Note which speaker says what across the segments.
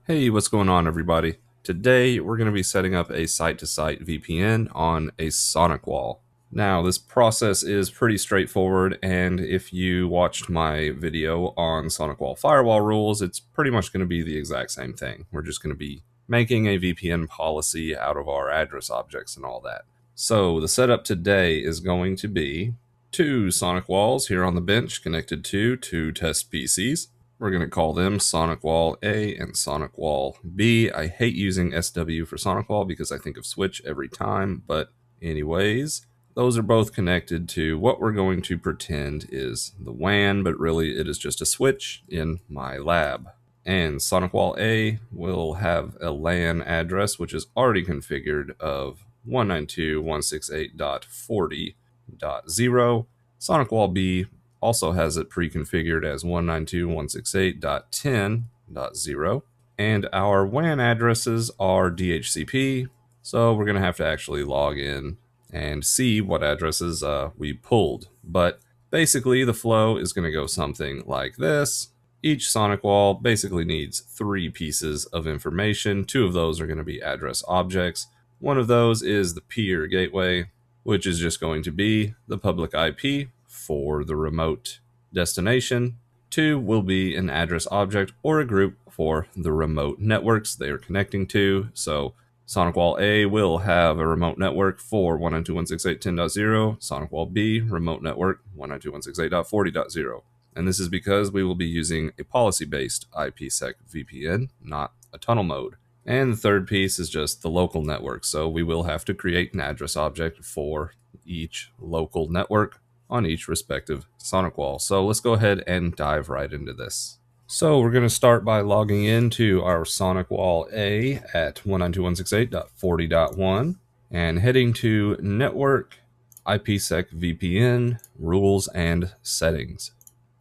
Speaker 1: Hey, what's going on, everybody? Today we're going to be setting up a site-to-site VPN on a SonicWall. Now, this process is pretty straightforward, and if you watched my video on SonicWall firewall rules, it's pretty much going to be the exact same thing. We're just going to be making a VPN policy out of our address objects and all that. So the setup today is going to be two SonicWalls here on the bench connected to two test PCs. We're going to call them SonicWall-A and SonicWall-B. I hate using SW for SonicWall because I think of switch every time, but anyways, those are both connected to what we're going to pretend is the WAN, but really it is just a switch in my lab. And SonicWall-A will have a LAN address, which is already configured of 192.168.40.0. SonicWall-B also has it pre-configured as 192.168.10.0, and our WAN addresses are DHCP, so we're going to have to actually log in and see what addresses we pulled. But basically the flow is going to go something like this. Each SonicWall basically needs 3 pieces of information. 2 of those are going to be address objects. One of those is the peer gateway, which is just going to be the public IP for the remote destination. 2 will be an address object or a group for the remote networks they are connecting to. So SonicWall-A will have a remote network for 192.168.10.0, SonicWall-B remote network 192.168.40.0. And this is because we will be using a policy-based IPSEC VPN, not a tunnel mode. And the third piece is just the local network. So we will have to create an address object for each local network on each respective SonicWall. So let's go ahead and dive right into this. So we're going to start by logging into our SonicWall-A at 192.168.40.1 and heading to Network, IPSEC VPN, Rules and Settings.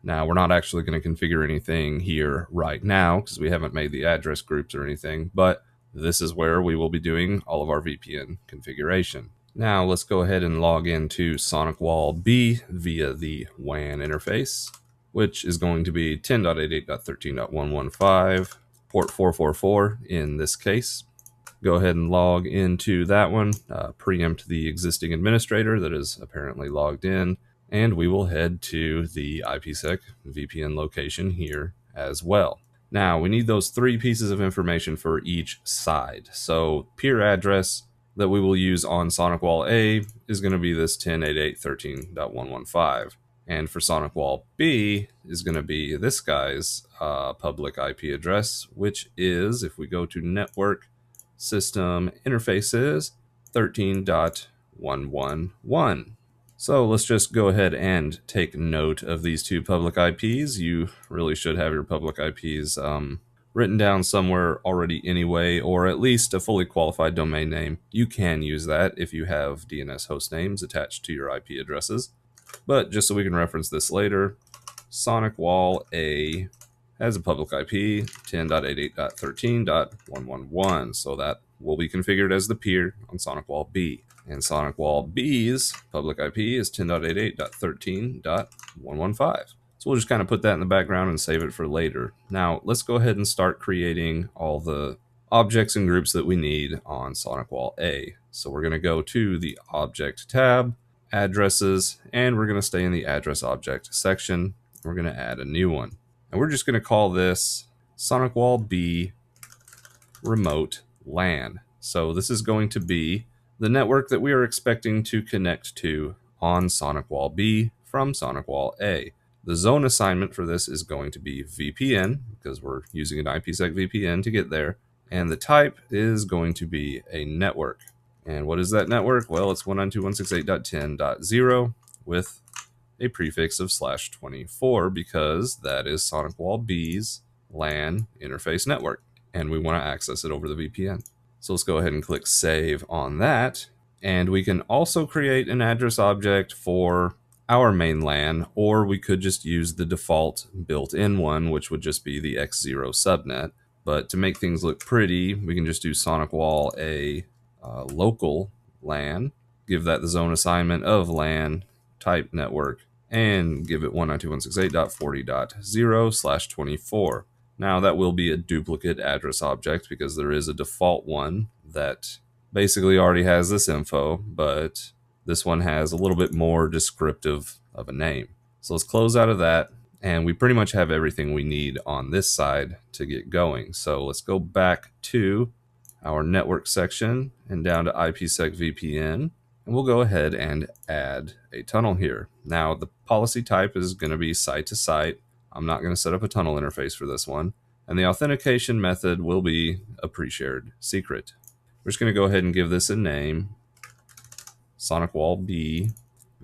Speaker 1: Now, we're not actually going to configure anything here right now because we haven't made the address groups or anything, but this is where we will be doing all of our VPN configuration. Now, let's go ahead and log into SonicWall-B via the WAN interface, which is going to be 10.88.13.115, port 444 in this case. Go ahead and log into that one, preempt the existing administrator that is apparently logged in, and we will head to the IPSEC VPN location here as well. Now, we need those 3 pieces of information for each side. So, peer address that we will use on SonicWall-A is going to be this 10.88.13.115. And for SonicWall-B is going to be this guy's public IP address, which is, if we go to Network System Interfaces, 13.111. So let's just go ahead and take note of these 2 public IPs. You really should have your public IPs written down somewhere already anyway, or at least a fully qualified domain name. You can use that if you have DNS host names attached to your IP addresses. But just so we can reference this later, SonicWall-A has a public IP 10.88.13.111, so that will be configured as the peer on SonicWall-B. And SonicWall-B's public IP is 10.88.13.115. So we'll just kind of put that in the background and save it for later. Now, let's go ahead and start creating all the objects and groups that we need on SonicWall-A. So we're going to go to the Object tab, Addresses, and we're going to stay in the Address Object section. We're going to add a new one. And we're just going to call this SonicWall-B Remote LAN. So this is going to be the network that we are expecting to connect to on SonicWall-B from SonicWall-A. The zone assignment for this is going to be VPN, because we're using an IPSEC VPN to get there. And the type is going to be a network. And what is that network? Well, it's 192.168.10.0 with a prefix of /24 because that is SonicWall-B's LAN interface network. And we want to access it over the VPN. So let's go ahead and click Save on that. And we can also create an address object for our main LAN, or we could just use the default built-in one, which would just be the X0 subnet. But to make things look pretty, we can just do SonicWall-A local LAN, give that the zone assignment of LAN, type network, and give it 192.168.40.0/24. Now that will be a duplicate address object because there is a default one that basically already has this info, but this one has a little bit more descriptive of a name. So let's close out of that, and we pretty much have everything we need on this side to get going. So let's go back to our network section and down to IPSEC VPN, and we'll go ahead and add a tunnel here. Now the policy type is going to be site to site. I'm not going to set up a tunnel interface for this one, and the authentication method will be a pre-shared secret. We're just going to go ahead and give this a name, SonicWall-B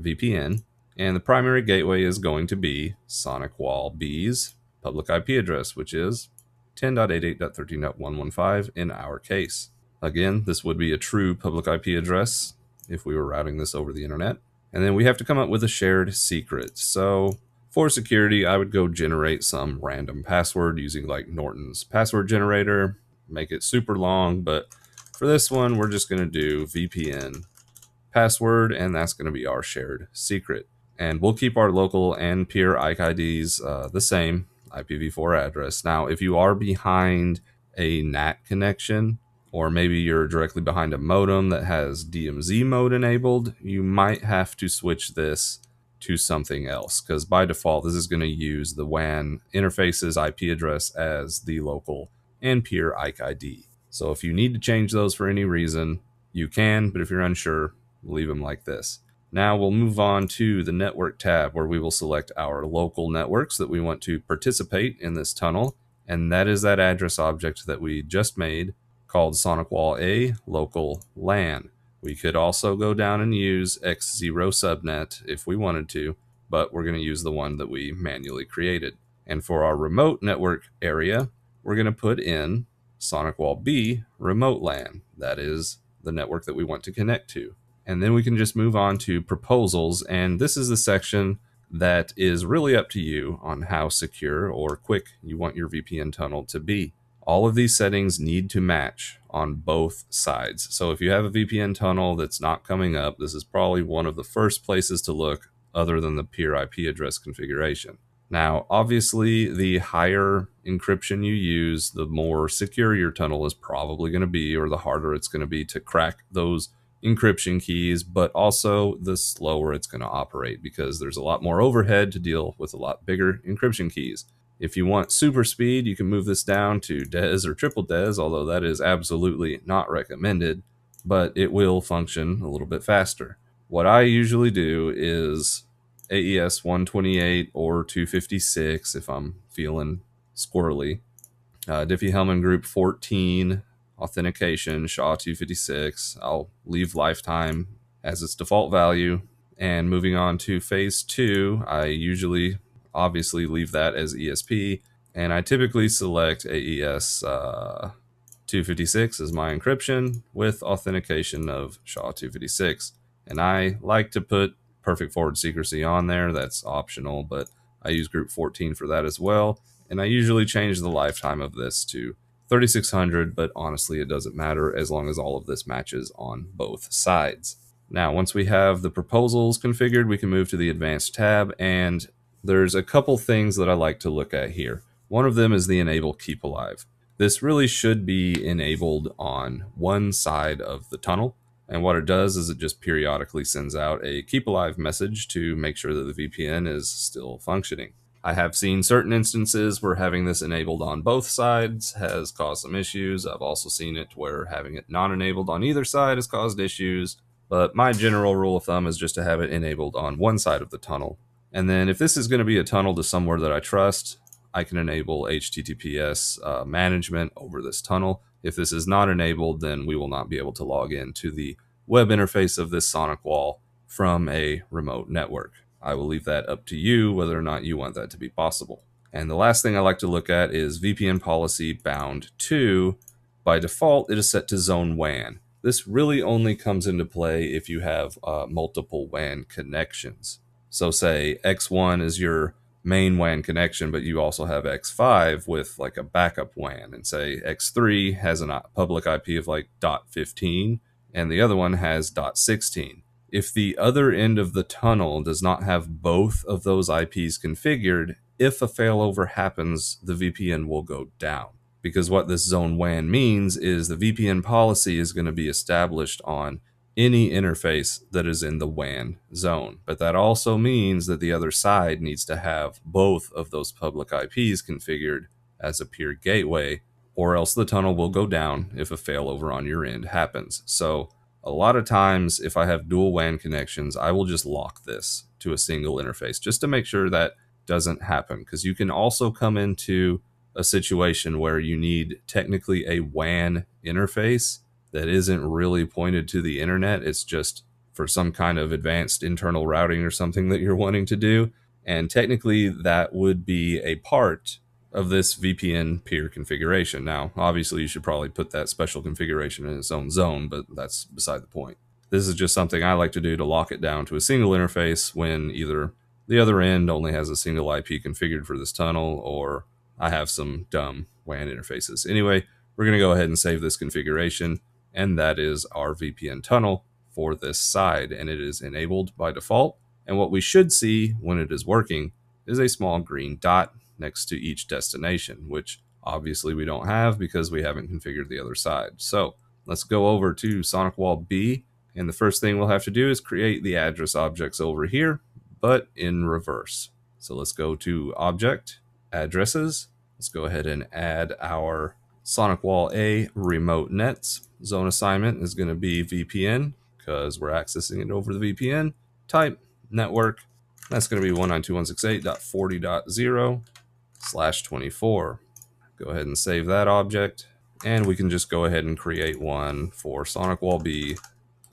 Speaker 1: VPN, and the primary gateway is going to be SonicWall-B's public IP address, which is 10.88.13.115 in our case. Again, this would be a true public IP address if we were routing this over the internet. And then we have to come up with a shared secret. So for security, I would go generate some random password using like Norton's password generator, make it super long, but for this one, we're just going to do VPN password, and that's going to be our shared secret. And we'll keep our local and peer IPIDs the same, IPv4 address. Now, if you are behind a NAT connection, or maybe you're directly behind a modem that has DMZ mode enabled, you might have to switch this to something else, because by default, this is going to use the WAN interface's IP address as the local and peer IPID. So if you need to change those for any reason, you can, but if you're unsure, leave them like this. Now we'll move on to the network tab, where we will select our local networks that we want to participate in this tunnel, and that is that address object that we just made called SonicWall-A local LAN. We could also go down and use X0 subnet if we wanted to, but we're going to use the one that we manually created. And for our remote network area, we're going to put in SonicWall-B remote LAN. That is the network that we want to connect to. And then we can just move on to proposals, and this is the section that is really up to you on how secure or quick you want your VPN tunnel to be. All of these settings need to match on both sides. So if you have a VPN tunnel that's not coming up, this is probably one of the first places to look other than the peer IP address configuration. Now, obviously, the higher encryption you use, the more secure your tunnel is probably going to be, or the harder it's going to be to crack those encryption keys, but also the slower it's going to operate because there's a lot more overhead to deal with a lot bigger encryption keys. If you want super speed, you can move this down to DES or triple DES, although that is absolutely not recommended, but it will function a little bit faster. What I usually do is AES 128 or 256 if I'm feeling squirrely. Diffie-Hellman group 14, authentication, SHA-256. I'll leave lifetime as its default value. And moving on to phase 2, I usually obviously leave that as ESP. And I typically select AES 256 as my encryption with authentication of SHA-256. And I like to put perfect forward secrecy on there. That's optional, but I use group 14 for that as well. And I usually change the lifetime of this to 3600, but honestly, it doesn't matter as long as all of this matches on both sides. Now, once we have the proposals configured, we can move to the advanced tab, and there's a couple things that I like to look at here. One of them is the enable keep alive. This really should be enabled on one side of the tunnel. And what it does is it just periodically sends out a keep alive message to make sure that the VPN is still functioning. I have seen certain instances where having this enabled on both sides has caused some issues. I've also seen it where having it not enabled on either side has caused issues. But my general rule of thumb is just to have it enabled on one side of the tunnel. And then if this is going to be a tunnel to somewhere that I trust, I can enable HTTPS management over this tunnel. If this is not enabled, then we will not be able to log in to the web interface of this SonicWall from a remote network. I will leave that up to you whether or not you want that to be possible. And the last thing I like to look at is VPN policy bound to. By default, it is set to zone WAN. This really only comes into play if you have multiple WAN connections. So say X1 is your main WAN connection, but you also have X5 with like a backup WAN, and say X3 has a public IP of like .15 and the other one has .16. If the other end of the tunnel does not have both of those IPs configured, if a failover happens, the VPN will go down. Because what this zone WAN means is the VPN policy is going to be established on any interface that is in the WAN zone. But that also means that the other side needs to have both of those public IPs configured as a peer gateway, or else the tunnel will go down if a failover on your end happens. So a lot of times, if I have dual WAN connections, I will just lock this to a single interface just to make sure that doesn't happen. Because you can also come into a situation where you need technically a WAN interface that isn't really pointed to the internet. It's just for some kind of advanced internal routing or something that you're wanting to do. And technically that would be a part of this VPN peer configuration. Now, obviously you should probably put that special configuration in its own zone, but that's beside the point. This is just something I like to do to lock it down to a single interface when either the other end only has a single IP configured for this tunnel, or I have some dumb WAN interfaces. Anyway, we're going to go ahead and save this configuration, and that is our VPN tunnel for this side, and it is enabled by default. And what we should see when it is working is a small green dot next to each destination, which obviously we don't have because we haven't configured the other side. So let's go over to SonicWall-B, and the first thing we'll have to do is create the address objects over here, but in reverse. So let's go to Object, Addresses. Let's go ahead and add our SonicWall-A remote nets. Zone assignment is going to be VPN because we're accessing it over the VPN. Type network. That's going to be 192.168.40.0/24. Go ahead and save that object, and we can just go ahead and create one for SonicWall-B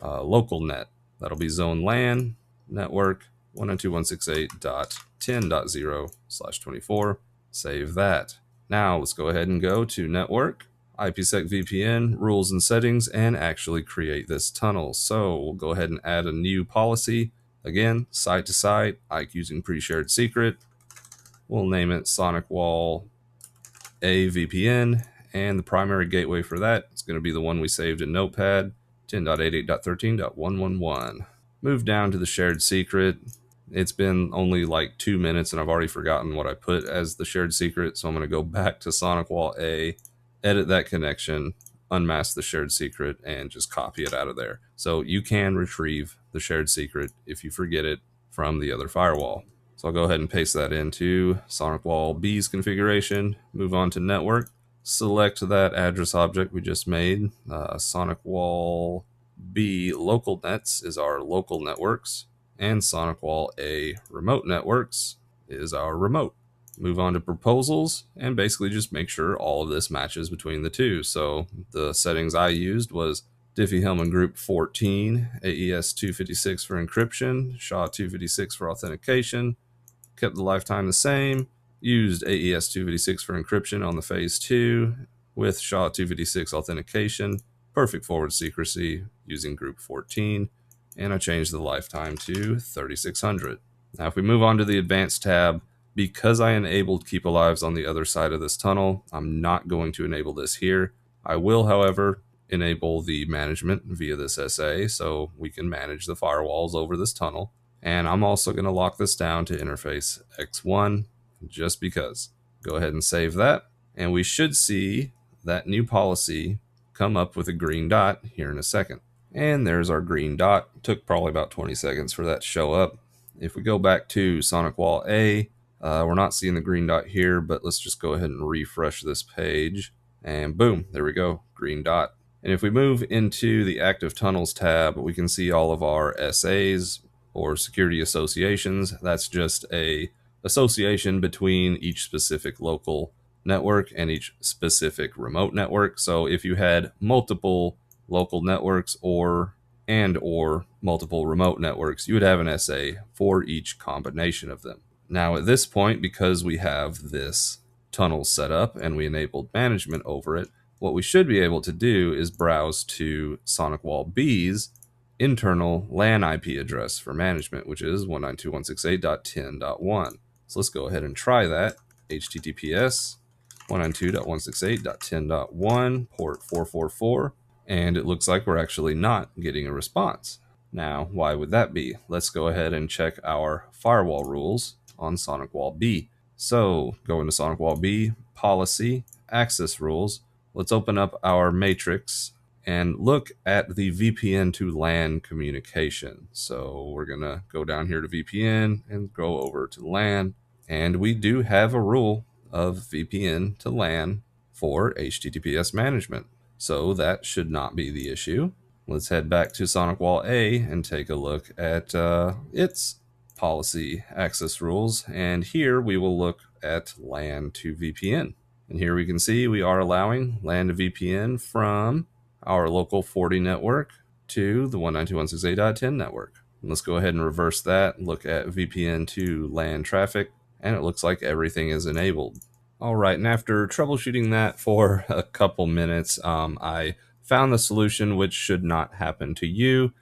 Speaker 1: local net. That'll be zone LAN network 192.168.10.0/24. Save that. Now let's go ahead and go to network, IPSEC VPN, rules and settings, and actually create this tunnel. So we'll go ahead and add a new policy. Again, site to site, IKE using pre-shared secret. We'll name it SonicWall-A VPN, and the primary gateway for that is going to be the one we saved in Notepad, 10.88.13.111. Move down to the shared secret. It's been only like 2 minutes and I've already forgotten what I put as the shared secret, so I'm going to go back to SonicWall-A, edit that connection, unmask the shared secret, and just copy it out of there. So you can retrieve the shared secret if you forget it from the other firewall. So I'll go ahead and paste that into SonicWall-B's configuration, move on to network, select that address object we just made. SonicWall-B local nets is our local networks, and SonicWall-A remote networks is our remote. Move on to proposals and basically just make sure all of this matches between the two. So the settings I used was Diffie-Hellman Group 14, AES 256 for encryption, SHA 256 for authentication, kept the lifetime the same, used AES 256 for encryption on the phase 2 with SHA 256 authentication, perfect forward secrecy using group 14, and I changed the lifetime to 3600. Now if we move on to the advanced tab, because I enabled keep alives on the other side of this tunnel, I'm not going to enable this here. I will, however, enable the management via this SA so we can manage the firewalls over this tunnel. And I'm also going to lock this down to interface X1 just because. Go ahead and save that. And we should see that new policy come up with a green dot here in a second. And there's our green dot. It took probably about 20 seconds for that to show up. If we go back to SonicWall-A, we're not seeing the green dot here, but let's just go ahead and refresh this page. And boom, there we go, green dot. And if we move into the Active Tunnels tab, we can see all of our SAs, or security associations. That's just a association between each specific local network and each specific remote network. So if you had multiple local networks or multiple remote networks, you would have an SA for each combination of them. Now at this point, because we have this tunnel set up and we enabled management over it, what we should be able to do is browse to SonicWall-B's internal LAN IP address for management, which is 192.168.10.1. So let's go ahead and try that. HTTPS 192.168.10.1 port 444, and it looks like we're actually not getting a response. Now, why would that be? Let's go ahead and check our firewall rules on SonicWall-B. So go into SonicWall-B, Policy, Access Rules. Let's open up our matrix and look at the VPN to LAN communication. So we're going to go down here to VPN and go over to LAN. And we do have a rule of VPN to LAN for HTTPS management. So that should not be the issue. Let's head back to SonicWall-A and take a look at its policy access rules. And here we will look at LAN to VPN. And here we can see we are allowing LAN to VPN from our local 40 network to the 192.168.10 network. And let's go ahead and reverse that, look at VPN to LAN traffic, and it looks like everything is enabled. All right, and after troubleshooting that for a couple minutes, I found the solution which should not happen to you.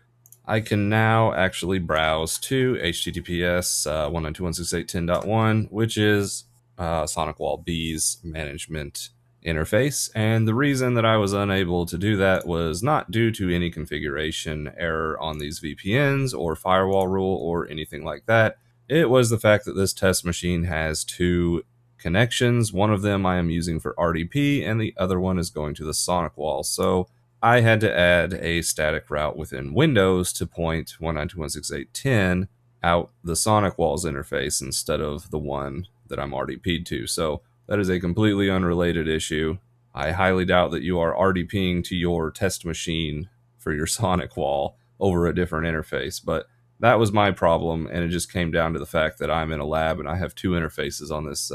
Speaker 1: I can now actually browse to HTTPS 192.168.10.1, which is SonicWall-B's management interface. And the reason that I was unable to do that was not due to any configuration error on these VPNs or firewall rule or anything like that. It was the fact that this test machine has two connections. One of them I am using for RDP, and the other one is going to the SonicWall. So I had to add a static route within Windows to point 192.168.10 out the SonicWall's interface instead of the one that I'm RDP'd to. So that is a completely unrelated issue. I highly doubt that you are RDPing to your test machine for your SonicWall over a different interface, but that was my problem, and it just came down to the fact that I'm in a lab and I have two interfaces on this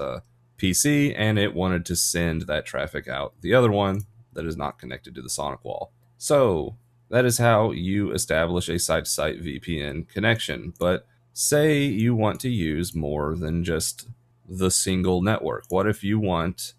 Speaker 1: PC, and it wanted to send that traffic out the other one that is not connected to the SonicWall. So that is how you establish a site-to-site VPN connection. But say you want to use more than just the single network. What if you want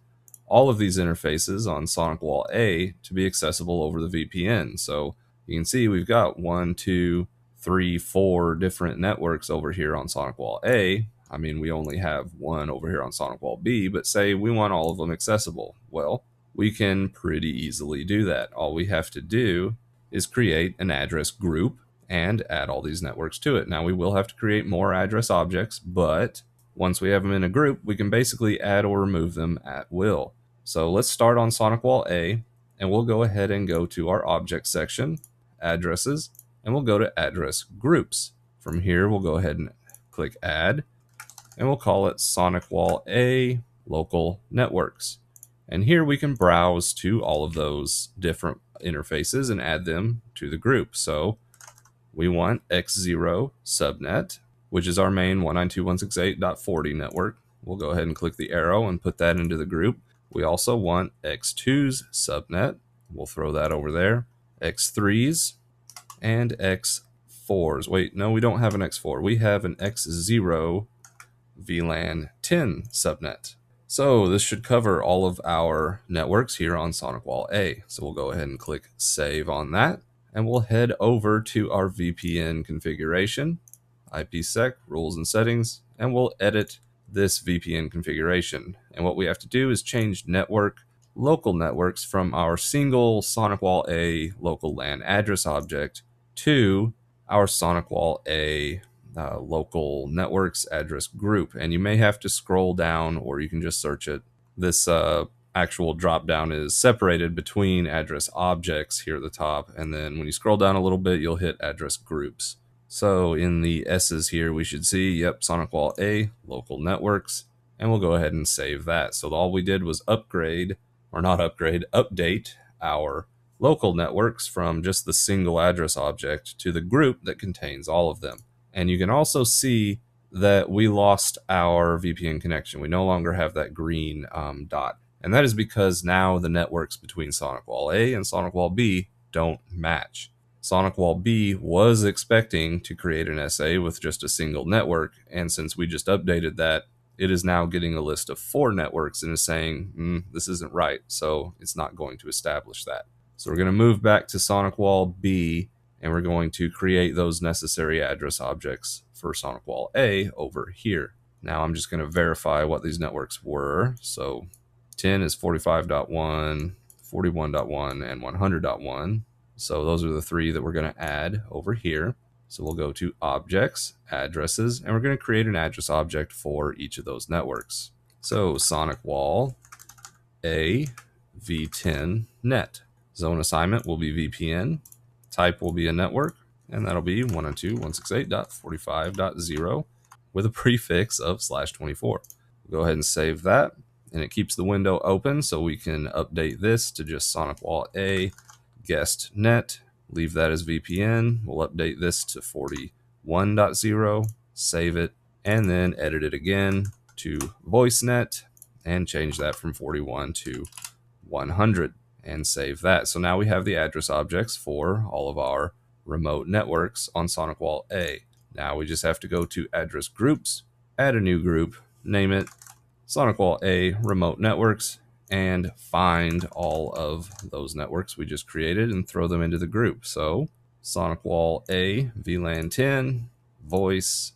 Speaker 1: all of these interfaces on SonicWall-A to be accessible over the VPN? So you can see we've got 1, 2, 3, 4 different networks over here on SonicWall-A. I mean, we only have one over here on SonicWall-B, but say we want all of them accessible. Well, we can pretty easily do that. All we have to do is create an address group and add all these networks to it. Now we will have to create more address objects, but once we have them in a group, we can basically add or remove them at will. So let's start on SonicWall-A, and we'll go ahead and go to our object section, addresses, and we'll go to address groups. From here, we'll go ahead and click add, and we'll call it SonicWall-A local networks. And here we can browse to all of those different interfaces and add them to the group. So we want X0 subnet, which is our main 192.168.40 network. We'll go ahead and click the arrow and put that into the group. We also want X2's subnet. We'll throw that over there. X3's and X4's. Wait, no, we don't have an X4. We have an X0 VLAN 10 subnet. So this should cover all of our networks here on SonicWall-A. So we'll go ahead and click save on that, and we'll head over to our VPN configuration, IPSEC, rules and settings, and we'll edit this VPN configuration. And what we have to do is change local networks from our single SonicWall-A local LAN address object to our SonicWall-A local networks address group. And you may have to scroll down, or you can just search it. This actual drop down is separated between address objects here at the top, and then when you scroll down a little bit, you'll hit address groups. So in the S's here, we should see, yep, SonicWall-A local networks, and we'll go ahead and save that. So all we did was update our local networks from just the single address object to the group that contains all of them. And you can also see that we lost our VPN connection. We no longer have that green dot. And that is because now the networks between SonicWall-A and SonicWall-B don't match. SonicWall-B was expecting to create an SA with just a single network, and since we just updated that, it is now getting a list of 4 networks and is saying, this isn't right, so it's not going to establish that. So we're going to move back to SonicWall-B, and we're going to create those necessary address objects for SonicWall-A over here. Now I'm just going to verify what these networks were. So 10 is 45.1, 41.1, and 100.1. So those are the 3 that we're going to add over here. So we'll go to Objects, Addresses, and we're going to create an address object for each of those networks. So SonicWall-A v10 net. Zone assignment will be VPN. Type will be a network, and that'll be 192.168.45.0 with a prefix of /24. Go ahead and save that, and it keeps the window open so we can update this to just SonicWall-A guest net. Leave that as VPN. We'll update this to 41.0, save it, and then edit it again to VoiceNet and change that from 41 to 100 and save that. So now we have the address objects for all of our remote networks on SonicWall-A. Now we just have to go to address groups, add a new group, name it SonicWall-A remote networks, and find all of those networks we just created and throw them into the group. So SonicWall-A VLAN 10, voice,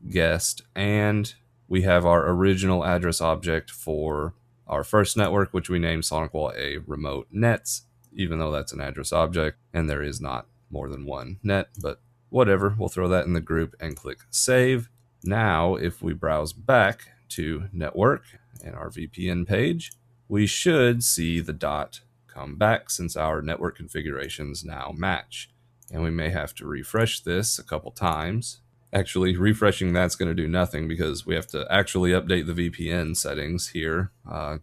Speaker 1: guest, and we have our original address object for our first network, which we named SonicWall-A remote nets, even though that's an address object and there is not more than one net, but whatever, we'll throw that in the group and click save. Now, if we browse back to network and our VPN page, we should see the dot come back since our network configurations now match. And we may have to refresh this a couple times. Actually, refreshing that's going to do nothing because we have to actually update the VPN settings here.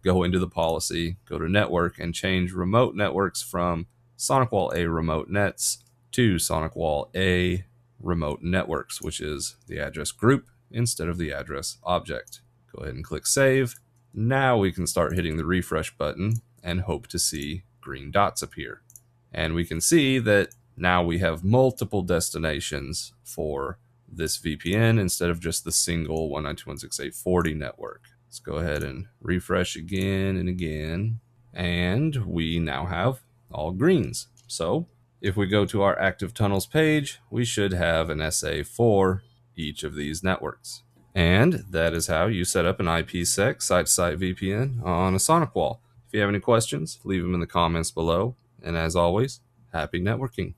Speaker 1: Go into the policy, go to network, and change remote networks from SonicWall-A remote nets to SonicWall-A remote networks, which is the address group instead of the address object. Go ahead and click save. Now we can start hitting the refresh button and hope to see green dots appear. And we can see that now we have multiple destinations for this VPN instead of just the single 192.168.40 network. Let's go ahead and refresh again and again. And we now have all greens. So if we go to our active tunnels page, we should have an SA for each of these networks. And that is how you set up an IPSEC site-to-site VPN on a SonicWall. If you have any questions, leave them in the comments below. And as always, happy networking.